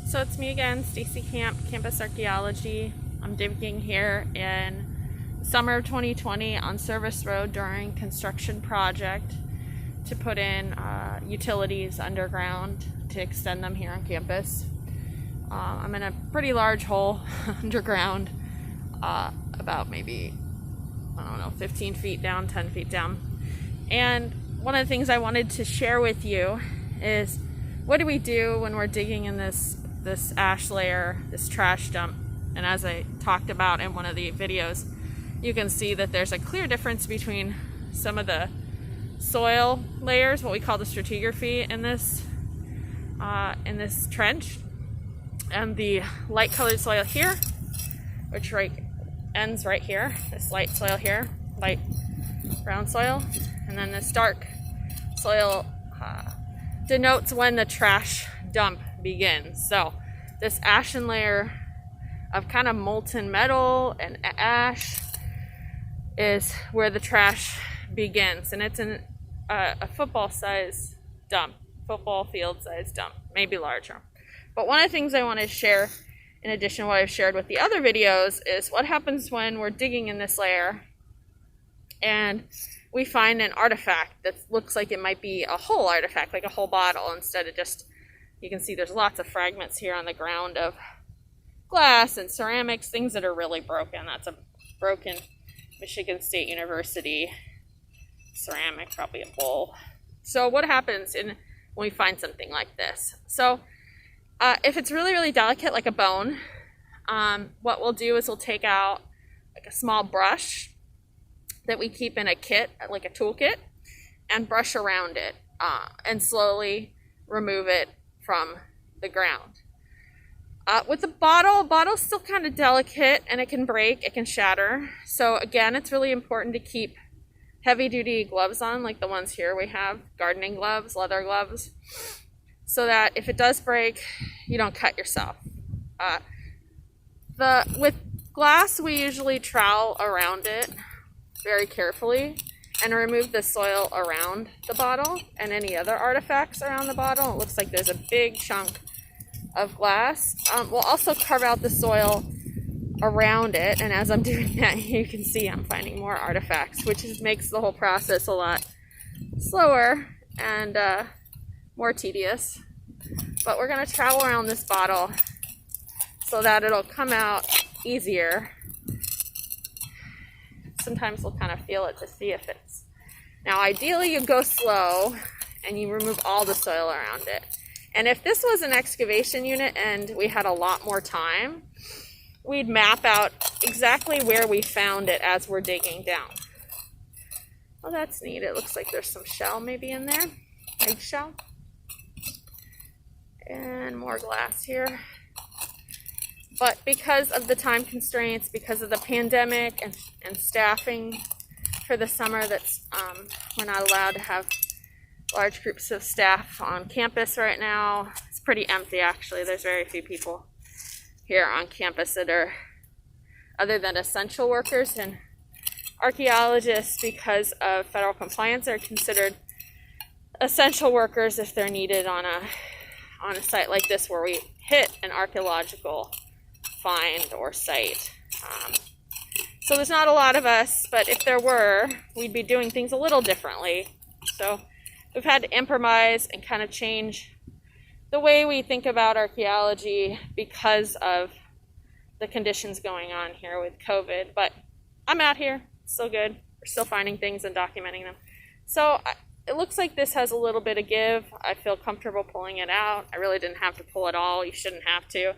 So it's me again, Stacy Camp, Campus Archaeology. I'm digging here in summer of 2020 on Service Road during construction project to put in utilities underground to extend them here on campus. I'm in a pretty large hole underground, about maybe, 15 feet down, 10 feet down. And one of the things I wanted to share with you is, what do we do when we're digging in this ash layer, this trash dump? And as I talked about in one of the videos, you can see that there's a clear difference between some of the soil layers, what we call the stratigraphy in this trench, and the light colored soil here, which ends right here, this light soil here, light brown soil, and then this dark soil denotes when the trash dump begins. So this ashen layer of kind of molten metal and ash is where the trash begins, and it's in a football field size dump, maybe larger. But one of the things I want to share, in addition to what I've shared with the other videos, is what happens when we're digging in this layer and we find an artifact that looks like it might be a whole artifact, like a whole bottle, instead of just, you can see there's lots of fragments here on the ground of glass and ceramics, things that are really broken. That's a broken Michigan State University ceramic, probably a bowl. So what happens when we find something like this? So if it's really, really delicate, like a bone, what we'll do is we'll take out like a small brush that we keep in a kit, like a tool kit, and brush around it and slowly remove it from the ground. With the bottle's still kind of delicate and it can break, it can shatter. So again, it's really important to keep heavy duty gloves on, like the ones here we have, gardening gloves, leather gloves, so that if it does break, you don't cut yourself. With glass, we usually trowel around it very carefully and remove the soil around the bottle and any other artifacts around the bottle. It looks like there's a big chunk of glass. We'll also carve out the soil around it, and as I'm doing that, you can see I'm finding more artifacts, which makes the whole process a lot slower and more tedious. But we're going to trowel around this bottle so that it'll come out easier. Sometimes we'll kind of feel it to see if it's... Now, ideally, you go slow and you remove all the soil around it. And if this was an excavation unit and we had a lot more time, we'd map out exactly where we found it as we're digging down. Well, that's neat. It looks like there's some shell maybe in there, eggshell. And more glass here. But because of the time constraints, because of the pandemic and staffing for the summer, we're not allowed to have large groups of staff on campus right now. It's pretty empty, actually. There's very few people here on campus that are other than essential workers, and archaeologists, because of federal compliance, are considered essential workers if they're needed on a site like this where we hit an archaeological find or site. So there's not a lot of us, but if there were, we'd be doing things a little differently. So we've had to improvise and kind of change the way we think about archaeology because of the conditions going on here with COVID. But I'm out here, it's still good. We're still finding things and documenting them. So it looks like this has a little bit of give. I feel comfortable pulling it out. I really didn't have to pull it all. You shouldn't have to.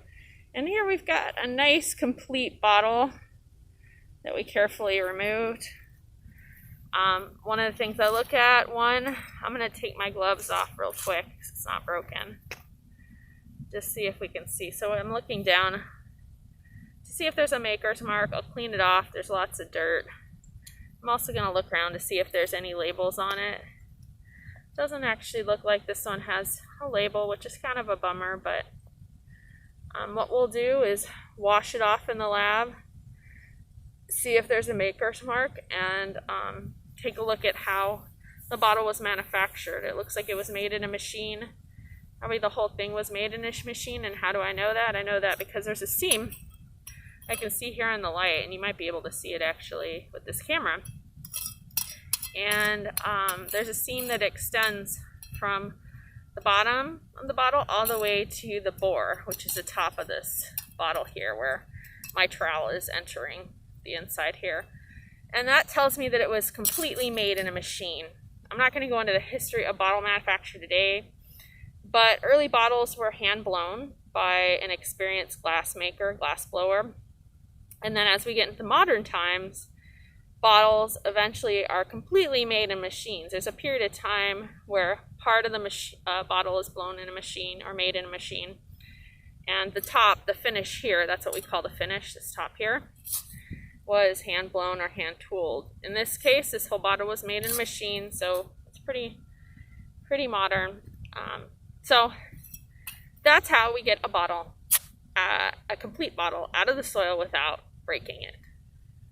And here we've got a nice complete bottle that we carefully removed. One of the things I look at, I'm going to take my gloves off real quick because it's not broken. Just see if we can see. So I'm looking down to see if there's a maker's mark. I'll clean it off. There's lots of dirt. I'm also going to look around to see if there's any labels on it. Doesn't actually look like this one has a label, which is kind of a bummer, but what we'll do is wash it off in the lab, see if there's a maker's mark, and take a look at how the bottle was manufactured. It looks like it was made in a machine Probably the whole thing was made in a machine. And how do I know that? I know that because there's a seam I can see here on the light, and you might be able to see it actually with this camera. And there's a seam that extends from the bottom of the bottle all the way to the bore, which is the top of this bottle here where my trowel is entering the inside here. And that tells me that it was completely made in a machine. I'm not going to go into the history of bottle manufacture today, but early bottles were hand blown by an experienced glass maker, glass blower. And then as we get into modern times, bottles eventually are completely made in machines. There's a period of time where part of the bottle is blown in a machine or made in a machine. And the top, the finish here, that's what we call the finish, this top here, was hand blown or hand tooled. In this case, this whole bottle was made in a machine, so it's pretty modern. So that's how we get a bottle, a complete bottle, out of the soil without breaking it.